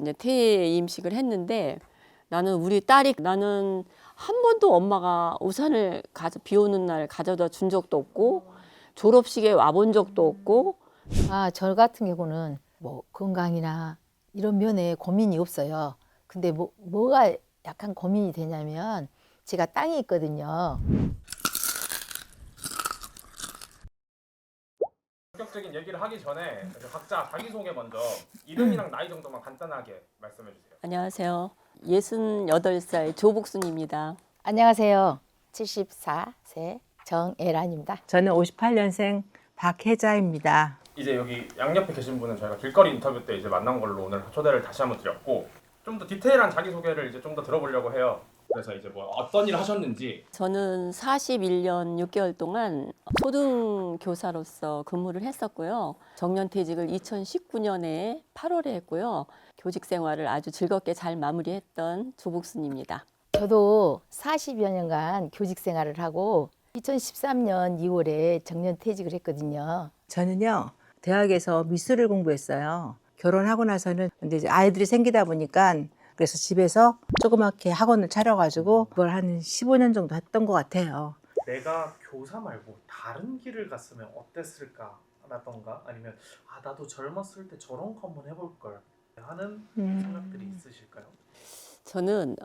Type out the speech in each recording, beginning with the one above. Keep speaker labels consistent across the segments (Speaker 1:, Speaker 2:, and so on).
Speaker 1: 이제 퇴임식을 했는데 나는 우리 딸이 나는 한 번도 엄마가 우산을 비 오는 날 가져다 준 적도 없고 졸업식에 와본 적도 없고.
Speaker 2: 저 같은 경우는 뭐 건강이나 이런 면에 고민이 없어요. 근데 뭐가 약간 고민이 되냐면 제가 땅이 있거든요.
Speaker 3: 본격적인 얘기를 하기 전에 각자 자기소개 먼저 이름이랑 나이 정도만 간단하게 말씀해 주세요.
Speaker 1: 안녕하세요. 68살 조복순입니다.
Speaker 2: 안녕하세요. 74세 정애란입니다.
Speaker 4: 저는 58년생 박혜자입니다.
Speaker 3: 이제 여기 양옆에 계신 분은 저희가 길거리 인터뷰 때 이제 만난 걸로 오늘 초대를 다시 한번 드렸고 좀 더 디테일한 자기소개를 이제 좀 더 들어보려고 해요. 그래서 이제 뭐 어떤 일 하셨는지.
Speaker 1: 저는 41년 6개월 동안 초등교사로서 근무를 했었고요. 정년퇴직을 2019년에 8월에 했고요. 교직 생활을 아주 즐겁게 잘 마무리했던 조복순입니다.
Speaker 2: 저도 40여 년간 교직 생활을 하고 2013년 2월에 정년퇴직을 했거든요.
Speaker 4: 저는요, 대학에서 미술을 공부했어요. 결혼하고 나서는 근데 이제 아이들이 생기다 보니까 그래서 집에서 조그맣게 학원을 차려가지고 그걸 한 15년 정도 했던 것 같아요.
Speaker 5: 내가 교사 말고 다른 길을 갔으면 어땠을까 라던가 아니면 나도 젊었을 때 저런 거 한번 해볼 걸 하는 생각들이 있으실까요?
Speaker 1: 저는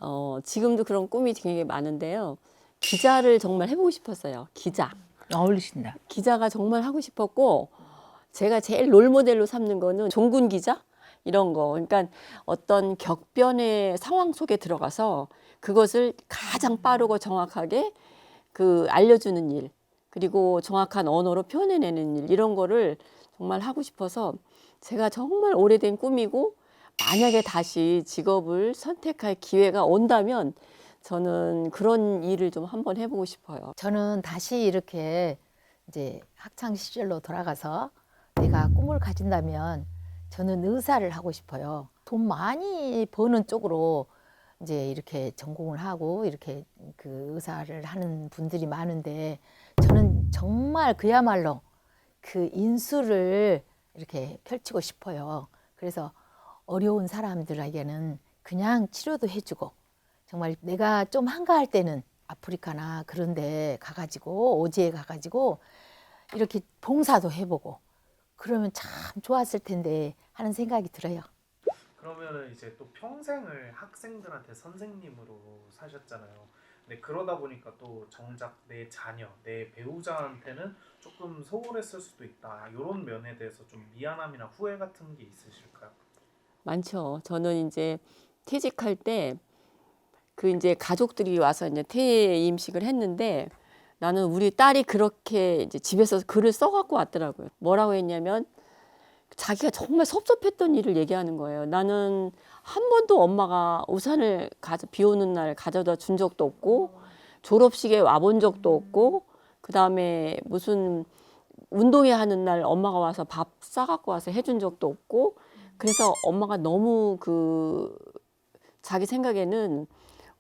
Speaker 1: 지금도 그런 꿈이 되게 많은데요. 기자를 정말 해보고 싶었어요. 기자.
Speaker 4: 어울리신다.
Speaker 1: 기자가 정말 하고 싶었고, 제가 제일 롤모델로 삼는 거는 종군 기자? 이런 거. 그러니까 어떤 격변의 상황 속에 들어가서 그것을 가장 빠르고 정확하게 알려주는 일, 그리고 정확한 언어로 표현해내는 일, 이런 거를 정말 하고 싶어서 제가 정말 오래된 꿈이고, 만약에 다시 직업을 선택할 기회가 온다면 저는 그런 일을 좀 한번 해보고 싶어요.
Speaker 2: 저는 다시 이렇게 이제 학창 시절로 돌아가서 내가 꿈을 가진다면 저는 의사를 하고 싶어요. 돈 많이 버는 쪽으로 이제 이렇게 전공을 하고 이렇게 그 의사를 하는 분들이 많은데 저는 정말 그야말로 그 인수를 이렇게 펼치고 싶어요. 그래서 어려운 사람들에게는 그냥 치료도 해주고 정말 내가 좀 한가할 때는 아프리카나 그런 데 가가지고 오지에 가가지고 이렇게 봉사도 해보고 그러면 참 좋았을 텐데 하는 생각이 들어요.
Speaker 5: 그러면은 이제 또 평생을 학생들한테 선생님으로 사셨잖아요. 근데 그러다 보니까 또 정작 내 자녀, 내 배우자한테는 조금 소홀했을 수도 있다. 이런 면에 대해서 좀 미안함이나 후회 같은 게 있으실까요?
Speaker 1: 많죠. 저는 이제 퇴직할 때 이제 가족들이 와서 이제 퇴임식을 했는데 나는 우리 딸이 그렇게 이제 집에서 글을 써갖고 왔더라고요. 뭐라고 했냐면 자기가 정말 섭섭했던 일을 얘기하는 거예요. 나는 한 번도 엄마가 우산을 비 오는 날 가져다 준 적도 없고 졸업식에 와본 적도 없고 그다음에 무슨 운동회 하는 날 엄마가 와서 밥 싸갖고 와서 해준 적도 없고 그래서 엄마가 너무 자기 생각에는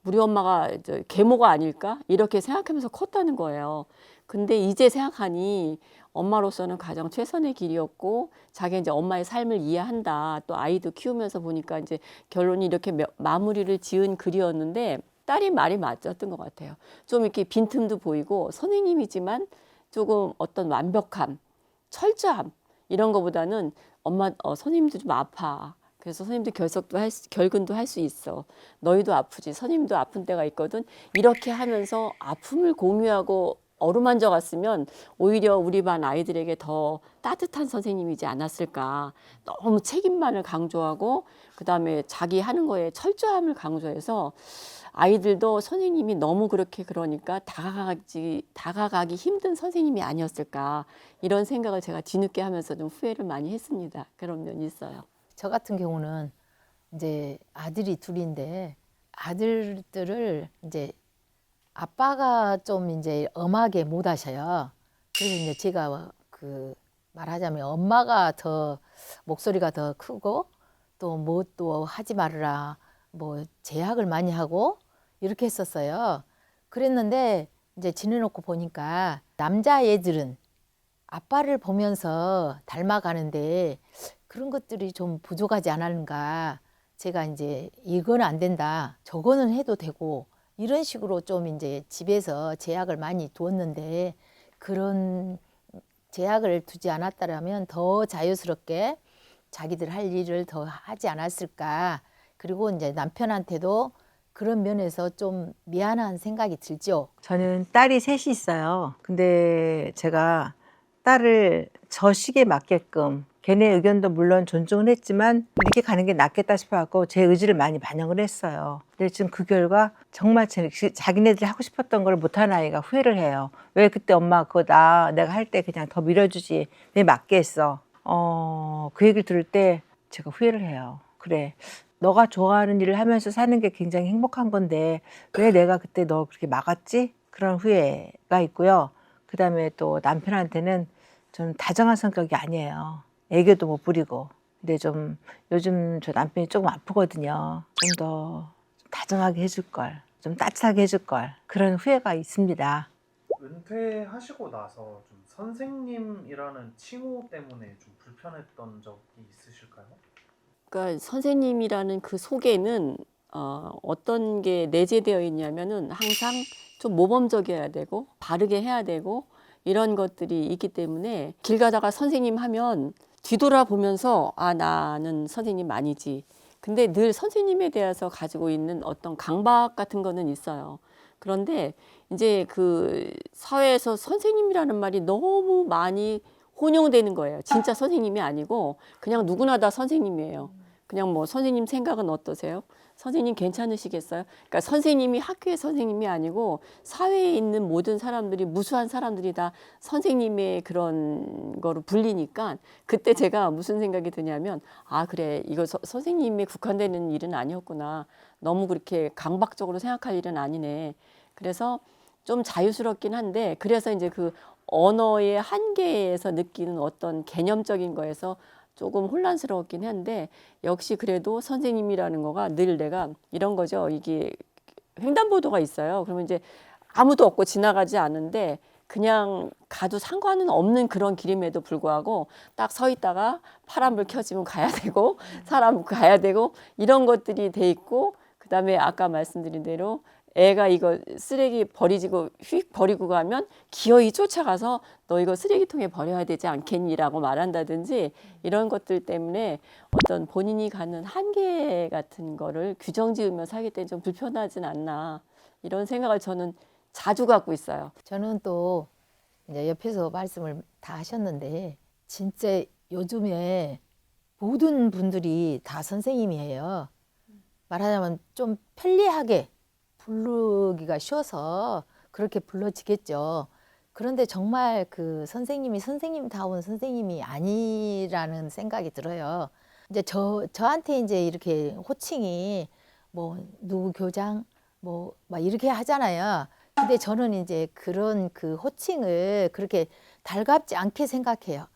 Speaker 1: 우리 엄마가 계모가 아닐까 이렇게 생각하면서 컸다는 거예요. 근데 이제 생각하니 엄마로서는 가장 최선의 길이었고 자기가 이제 엄마의 삶을 이해한다. 또 아이도 키우면서 보니까 이제 결론이 이렇게 마무리를 지은 글이었는데 딸이 말이 맞았던 것 같아요. 좀 이렇게 빈틈도 보이고 선생님이지만 조금 어떤 완벽함, 철저함 이런 거보다는 엄마 선생님도 좀 아파. 그래서 선생님도 결근도 할 수 있어. 너희도 아프지. 선생님도 아픈 때가 있거든. 이렇게 하면서 아픔을 공유하고 어루만져 갔으면 오히려 우리 반 아이들에게 더 따뜻한 선생님이지 않았을까. 너무 책임만을 강조하고 그다음에 자기 하는 거에 철저함을 강조해서 아이들도 선생님이 너무 그러니까 다가가기 힘든 선생님이 아니었을까. 이런 생각을 제가 뒤늦게 하면서 좀 후회를 많이 했습니다. 그런 면이 있어요.
Speaker 2: 저 같은 경우는 이제 아들이 둘인데 아들들을 이제 아빠가 좀 이제 엄하게 못 하셔요. 그래서 이제 제가 말하자면 엄마가 더 목소리가 더 크고 또 뭐 또 하지 말으라 뭐 제약을 많이 하고 이렇게 했었어요. 그랬는데 이제 지내놓고 보니까 남자애들은 아빠를 보면서 닮아가는데 그런 것들이 좀 부족하지 않았는가 제가 이제 이건 안 된다, 저거는 해도 되고 이런 식으로 좀 이제 집에서 제약을 많이 두었는데 그런 제약을 두지 않았다라면 더 자유스럽게 자기들 할 일을 더 하지 않았을까. 그리고 이제 남편한테도 그런 면에서 좀 미안한 생각이 들죠.
Speaker 4: 저는 딸이 셋이 있어요. 근데 제가 딸을 저 시기에 맞게끔 걔네 의견도 물론 존중을 했지만 이렇게 가는 게 낫겠다 싶어갖고 제 의지를 많이 반영을 했어요. 근데 지금 그 결과 정말 자기네들이 하고 싶었던 걸 못한 아이가 후회를 해요. 왜 그때 엄마 그거 내가 할 때 그냥 더 밀어주지 왜 맞게 했어. 그 얘기를 들을 때 제가 후회를 해요. 그래, 너가 좋아하는 일을 하면서 사는 게 굉장히 행복한 건데 왜 내가 그때 너 그렇게 막았지? 그런 후회가 있고요. 그다음에 또 남편한테는 좀 다정한 성격이 아니에요. 애교도 못 부리고. 근데 좀 요즘 저 남편이 조금 아프거든요. 좀 더 다정하게 해줄 걸, 좀 따뜻하게 해줄 걸, 그런 후회가 있습니다.
Speaker 5: 은퇴하시고 나서 좀 선생님이라는 칭호 때문에 좀 불편했던 적이 있으실까요?
Speaker 1: 그러니까 선생님이라는 그 속에는 어떤 게 내재되어 있냐면은 항상 좀 모범적이어야 되고 바르게 해야 되고 이런 것들이 있기 때문에 길 가다가 선생님 하면 뒤돌아보면서 아, 나는 선생님 아니지. 근데 늘 선생님에 대해서 가지고 있는 어떤 강박 같은 거는 있어요. 그런데 이제 그 사회에서 선생님이라는 말이 너무 많이 혼용되는 거예요. 진짜 선생님이 아니고 그냥 누구나 다 선생님이에요. 그냥 뭐 선생님 생각은 어떠세요? 선생님 괜찮으시겠어요? 그러니까 선생님이 학교의 선생님이 아니고 사회에 있는 모든 사람들이 무수한 사람들이 다 선생님의 그런 거로 불리니까 그때 제가 무슨 생각이 드냐면 아 그래 이거 선생님에 국한되는 일은 아니었구나. 너무 그렇게 강박적으로 생각할 일은 아니네. 그래서 좀 자유스럽긴 한데 그래서 이제 그 언어의 한계에서 느끼는 어떤 개념적인 거에서 조금 혼란스러웠긴 한데 역시 그래도 선생님이라는 거가 늘 내가 이런 거죠. 이게 횡단보도가 있어요. 그러면 이제 아무도 없고 지나가지 않은데 그냥 가도 상관은 없는 그런 길임에도 불구하고 딱 서 있다가 파란불 켜지면 가야 되고 사람 가야 되고 이런 것들이 돼 있고 그다음에 아까 말씀드린 대로 애가 이거 쓰레기 버리고 휙 버리고 가면 기어이 쫓아가서 너 이거 쓰레기통에 버려야 되지 않겠니라고 말한다든지 이런 것들 때문에 어떤 본인이 갖는 한계 같은 거를 규정 지으며 살기 때문에 좀 불편하진 않나 이런 생각을 저는 자주 갖고 있어요.
Speaker 2: 저는 또 이제 옆에서 말씀을 다 하셨는데 진짜 요즘에 모든 분들이 다 선생님이에요. 말하자면 좀 편리하게 부르기가 쉬워서 그렇게 불러지겠죠. 그런데 정말 그 선생님이 선생님다운 선생님이 아니라는 생각이 들어요. 이제 저한테 이제 이렇게 호칭이 뭐 누구 교장 뭐 막 이렇게 하잖아요. 근데 저는 이제 그런 그 호칭을 그렇게 달갑지 않게 생각해요.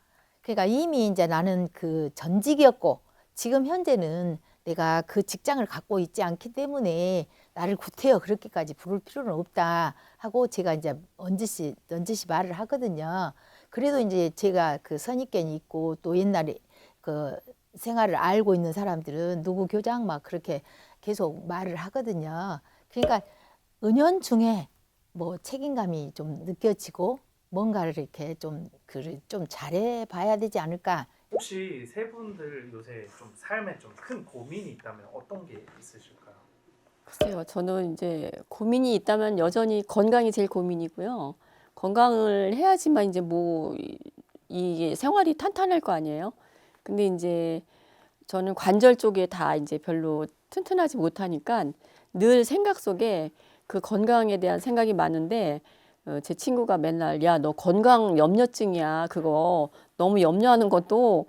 Speaker 2: 그러니까 이미 이제 나는 그 전직이었고 지금 현재는 내가 그 직장을 갖고 있지 않기 때문에 나를 구태여 그렇게까지 부를 필요는 없다 하고 제가 이제 넌지시 말을 하거든요. 그래도 이제 제가 그 선입견이 있고 또 옛날에 그 생활을 알고 있는 사람들은 누구 교장 막 그렇게 계속 말을 하거든요. 그러니까 은연중에 뭐 책임감이 좀 느껴지고 뭔가를 이렇게 좀 잘해 봐야 되지 않을까.
Speaker 5: 혹시 세 분들 요새 좀 삶에 좀 큰 고민이 있다면 어떤 게 있으실까요?
Speaker 1: 글쎄요, 저는 이제 고민이 있다면 여전히 건강이 제일 고민이고요. 건강을 해야지만 이제 뭐 이게 생활이 탄탄할 거 아니에요. 근데 이제 저는 관절 쪽에 다 이제 별로 튼튼하지 못하니까 늘 생각 속에 그 건강에 대한 생각이 많은데 제 친구가 맨날 야, 너 건강 염려증이야. 그거 너무 염려하는 것도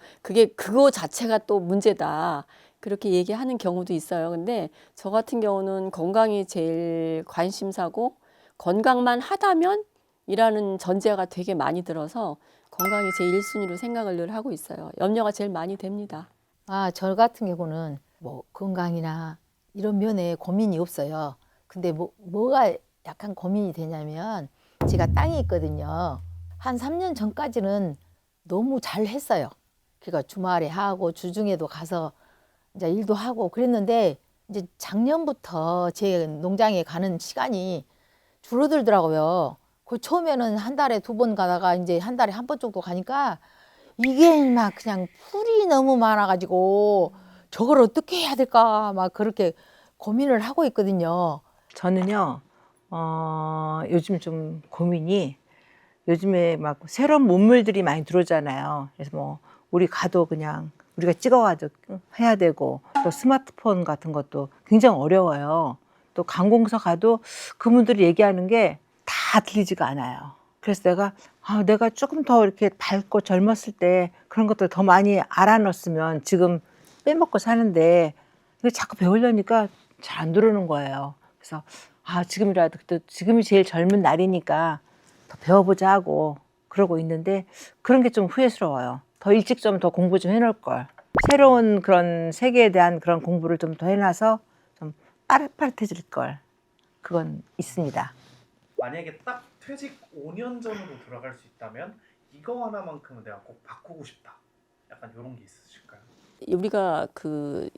Speaker 1: 그거 자체가 또 문제다. 그렇게 얘기하는 경우도 있어요. 근데 저 같은 경우는 건강이 제일 관심사고 건강만 하다면 이라는 전제가 되게 많이 들어서 건강이 제 1순위로 생각을 늘 하고 있어요. 염려가 제일 많이 됩니다.
Speaker 2: 아, 저 같은 경우는 뭐 건강이나 이런 면에 고민이 없어요. 근데 뭐가 약간 고민이 되냐면 제가 땅이 있거든요. 한 3년 전까지는 너무 잘 했어요. 그러니까 주말에 하고 주중에도 가서 이제 일도 하고 그랬는데 이제 작년부터 제 농장에 가는 시간이 줄어들더라고요. 그 처음에는 한 달에 2번 가다가 이제 한 달에 1번 정도 가니까 이게 막 그냥 풀이 너무 많아가지고 저걸 어떻게 해야 될까 막 그렇게 고민을 하고 있거든요.
Speaker 4: 저는요, 요즘 좀 고민이 요즘에 막 새로운 문물들이 많이 들어오잖아요. 그래서 뭐 우리 가도 그냥 우리가 찍어가지고 해야 되고 또 스마트폰 같은 것도 굉장히 어려워요. 또 관공서 가도 그분들이 얘기하는 게 다 들리지가 않아요. 그래서 내가 조금 더 이렇게 밝고 젊었을 때 그런 것들 더 많이 알아놨으면 지금 빼먹고 사는데 이거 자꾸 배우려니까 잘 안 들어오는 거예요. 그래서 지금이라도 또 지금이 제일 젊은 날이니까 더 배워보자 하고 그러고 있는데 그런 게 좀 후회스러워요. 더 일찍 좀 더 공부 좀 해놓을 걸. 새로운 그런 세계에 대한 그런 공부를 좀 더 해놔서 좀 빠릿빠릿해질 걸. 그건 있습니다.
Speaker 5: 만약에 딱 퇴직 5년 전으로 돌아갈 수 있다면 이거 하나만큼은 내가 꼭 바꾸고 싶다. 약간 이런 게 있으실까요?
Speaker 1: 우리가 그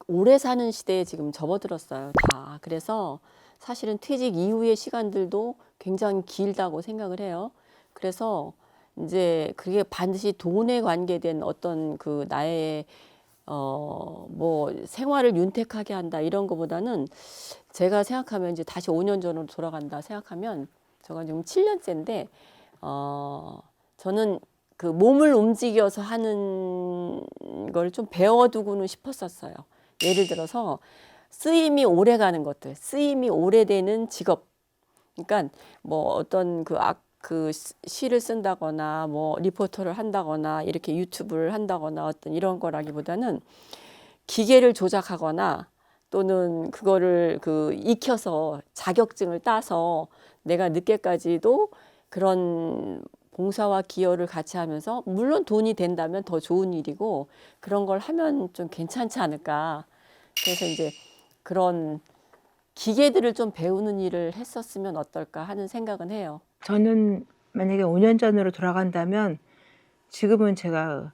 Speaker 1: 오래 사는 시대에 지금 접어들었어요. 다. 그래서 사실은 퇴직 이후의 시간들도 굉장히 길다고 생각을 해요. 그래서 이제 그게 반드시 돈에 관계된 어떤 그 나의 뭐 생활을 윤택하게 한다 이런 거보다는 제가 생각하면 이제 다시 5년 전으로 돌아간다 생각하면 제가 지금 7년째인데 저는 그 몸을 움직여서 하는 걸 좀 배워두고는 싶었었어요. 예를 들어서 쓰임이 오래 가는 것들, 쓰임이 오래되는 직업. 그러니까 뭐 어떤 그 시를 쓴다거나 뭐 리포터를 한다거나 이렇게 유튜브를 한다거나 어떤 이런 거라기보다는 기계를 조작하거나 또는 그거를 그 익혀서 자격증을 따서 내가 늦게까지도 그런 봉사와 기여를 같이 하면서 물론 돈이 된다면 더 좋은 일이고 그런 걸 하면 좀 괜찮지 않을까. 그래서 이제 그런 기계들을 좀 배우는 일을 했었으면 어떨까 하는 생각은 해요.
Speaker 4: 저는 만약에 5년 전으로 돌아간다면 지금은 제가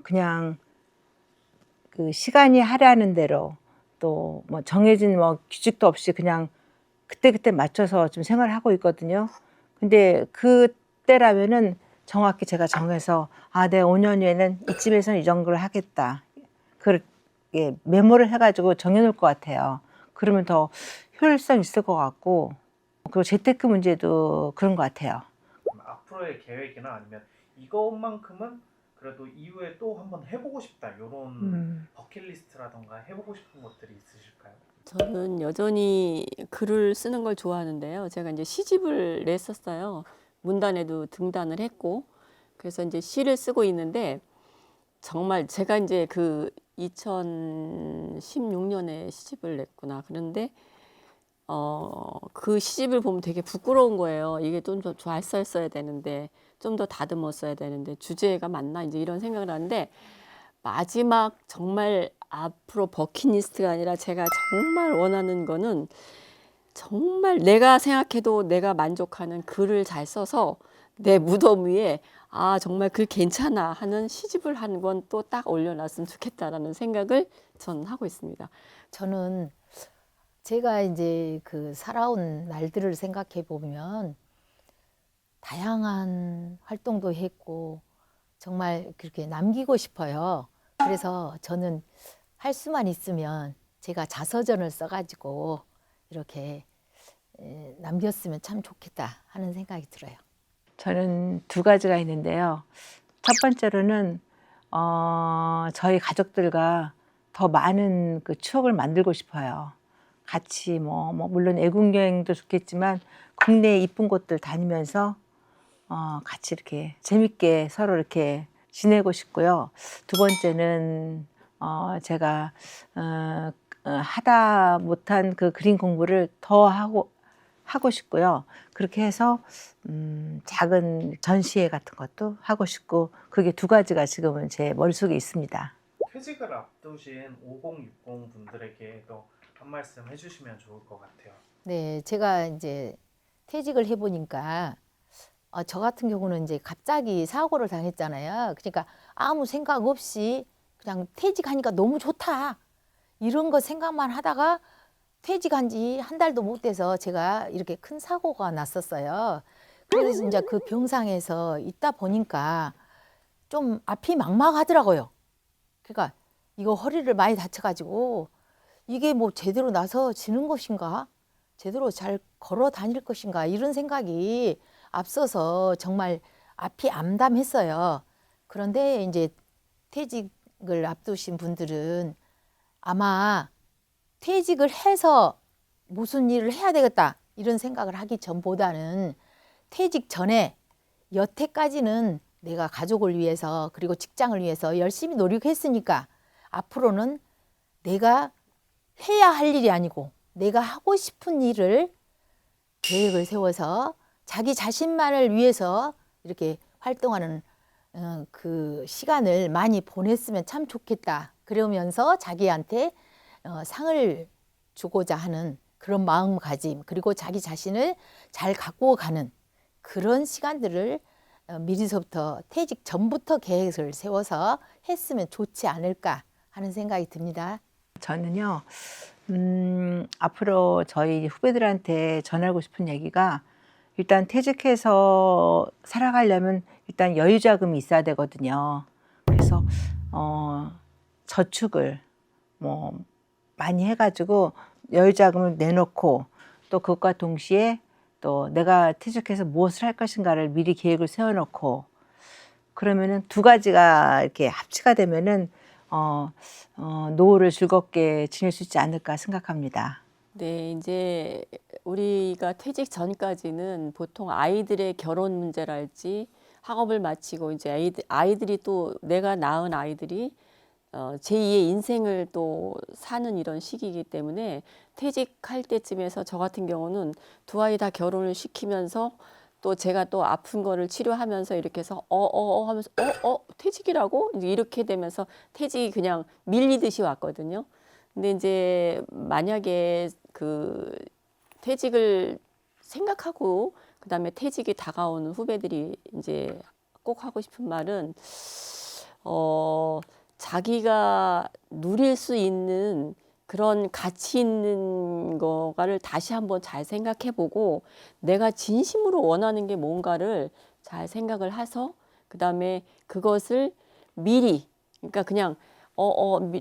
Speaker 4: 그냥 그 시간이 하라는 대로 또 뭐 정해진 뭐 규칙도 없이 그냥 그때그때 맞춰서 좀 생활을 하고 있거든요. 근데 그때라면은 정확히 제가 정해서 내가 5년 후에는 이쯤에서는 이 정도를 하겠다. 그렇게 메모를 해가지고 정해놓을 것 같아요. 그러면 더 효율성 있을 것 같고 그리고 재테크 문제도 그런 것 같아요.
Speaker 5: 그럼 앞으로의 계획이나 아니면 이것만큼은 그래도 이후에 또 한번 해보고 싶다 이런 버킷리스트라던가 해보고 싶은 것들이 있으실까요?
Speaker 1: 저는 여전히 글을 쓰는 걸 좋아하는데요. 제가 이제 시집을 냈었어요. 문단에도 등단을 했고, 그래서 이제 시를 쓰고 있는데, 정말 제가 이제 그 2016년에 시집을 냈구나. 그런데, 그 시집을 보면 되게 부끄러운 거예요. 이게 좀 더 잘 썼어야 되는데, 좀 더 다듬었어야 되는데, 주제가 맞나? 이제 이런 생각을 하는데, 마지막 정말 앞으로 버킷리스트가 아니라 제가 정말 원하는 거는 정말 내가 생각해도 내가 만족하는 글을 잘 써서 내 무덤 위에 정말 글 괜찮아 하는 시집을 한 권 또 딱 올려놨으면 좋겠다라는 생각을 저는 하고 있습니다.
Speaker 2: 저는 제가 이제 그 살아온 날들을 생각해 보면 다양한 활동도 했고 정말 그렇게 남기고 싶어요. 그래서 저는 할 수만 있으면 제가 자서전을 써가지고 이렇게 남겼으면 참 좋겠다 하는 생각이 들어요.
Speaker 4: 저는 2가지가 있는데요. 첫 번째로는 저희 가족들과 더 많은 그 추억을 만들고 싶어요. 같이 뭐 물론 외국 여행도 좋겠지만 국내 이쁜 곳들 다니면서 같이 이렇게 재밌게 서로 이렇게 지내고 싶고요. 2번째는 제가 하다 못한 그 그림 공부를 더 하고 싶고요. 그렇게 해서 작은 전시회 같은 것도 하고 싶고 그게 2가지가 지금은 제 머릿속에 있습니다.
Speaker 5: 퇴직을 앞두신 5060 분들에게도 한 말씀 해주시면 좋을 것 같아요.
Speaker 2: 네, 제가 이제 퇴직을 해보니까 저 같은 경우는 이제 갑자기 사고를 당했잖아요. 그러니까 아무 생각 없이 그냥 퇴직하니까 너무 좋다. 이런 거 생각만 하다가 퇴직한 지 한 달도 못 돼서 제가 이렇게 큰 사고가 났었어요. 그래서 이제 그 병상에서 있다 보니까 좀 앞이 막막하더라고요. 그러니까 이거 허리를 많이 다쳐가지고 이게 뭐 제대로 나서지는 것인가? 제대로 잘 걸어 다닐 것인가? 이런 생각이 앞서서 정말 앞이 암담했어요. 그런데 이제 퇴직을 앞두신 분들은 아마 퇴직을 해서 무슨 일을 해야 되겠다 이런 생각을 하기 전보다는 퇴직 전에 여태까지는 내가 가족을 위해서 그리고 직장을 위해서 열심히 노력했으니까 앞으로는 내가 해야 할 일이 아니고 내가 하고 싶은 일을 계획을 세워서 자기 자신만을 위해서 이렇게 활동하는 그 시간을 많이 보냈으면 참 좋겠다. 그러면서 자기한테 상을 주고자 하는 그런 마음가짐 그리고 자기 자신을 잘 갖고 가는 그런 시간들을 미리서부터 퇴직 전부터 계획을 세워서 했으면 좋지 않을까 하는 생각이 듭니다.
Speaker 4: 저는요, 앞으로 저희 후배들한테 전하고 싶은 얘기가 일단 퇴직해서 살아가려면 일단 여유 자금이 있어야 되거든요. 그래서 저축을 뭐 많이 해가지고 여유 자금을 내놓고 또 그것과 동시에 또 내가 퇴직해서 무엇을 할 것인가를 미리 계획을 세워놓고 그러면은 두 가지가 이렇게 합치가 되면은 노후를 즐겁게 지낼 수 있지 않을까 생각합니다.
Speaker 1: 네, 이제 우리가 퇴직 전까지는 보통 아이들의 결혼 문제랄지 학업을 마치고 이제 아이들이 또 내가 낳은 아이들이 제2의 인생을 또 사는 이런 시기이기 때문에 퇴직할 때쯤에서 저 같은 경우는 두 아이 다 결혼을 시키면서 또 제가 또 아픈 거를 치료하면서 이렇게 해서 하면서 퇴직이라고 이렇게 되면서 퇴직이 그냥 밀리듯이 왔거든요. 근데 이제 만약에 그 퇴직을 생각하고 그다음에 퇴직이 다가오는 후배들이 이제 꼭 하고 싶은 말은 자기가 누릴 수 있는 그런 가치 있는 거를 다시 한번 잘 생각해 보고 내가 진심으로 원하는 게 뭔가를 잘 생각을 해서 그다음에 그것을 미리 그러니까 그냥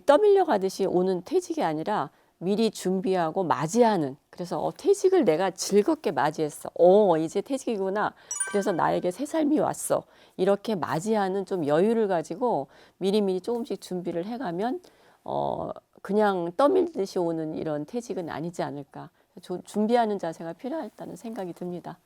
Speaker 1: 떠밀려 가듯이 오는 퇴직이 아니라 미리 준비하고 맞이하는 그래서 퇴직을 내가 즐겁게 맞이했어. 이제 퇴직이구나. 그래서 나에게 새 삶이 왔어. 이렇게 맞이하는 좀 여유를 가지고 미리미리 조금씩 준비를 해가면 그냥 떠밀듯이 오는 이런 퇴직은 아니지 않을까. 준비하는 자세가 필요하다는 생각이 듭니다.